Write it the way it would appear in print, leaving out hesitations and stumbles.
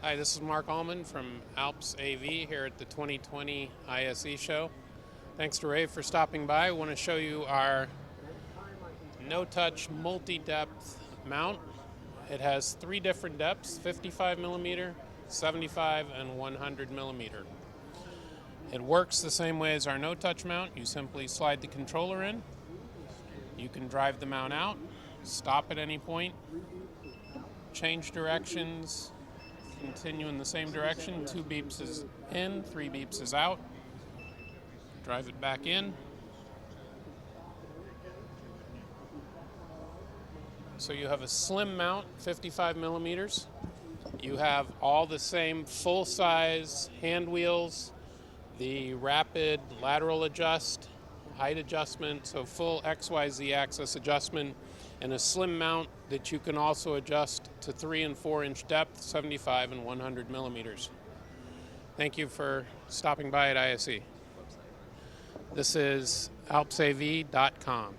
Hi, this is Mark Allman from AlpsAV here at the 2020 ISE show. Thanks to rAVe for stopping by. I want to show you our no-touch multi-depth mount. It has three different depths, 55 millimeter, 75, and 100 millimeter. It works the same way as our no-touch mount. You simply slide the controller in. You can drive the mount out, stop at any point, change directions, continue in the same direction. 2 beeps is in, 3 beeps is out. Drive it back in. So you have a slim mount, 55 millimeters. You have all the same full-size hand wheels, the rapid lateral adjust, height adjustment, so full XYZ axis adjustment, and a slim mount that you can also adjust to 3 and 4 inch depth, 75 and 100 millimeters. Thank you for stopping by at ISE. This is AlpsAV.com.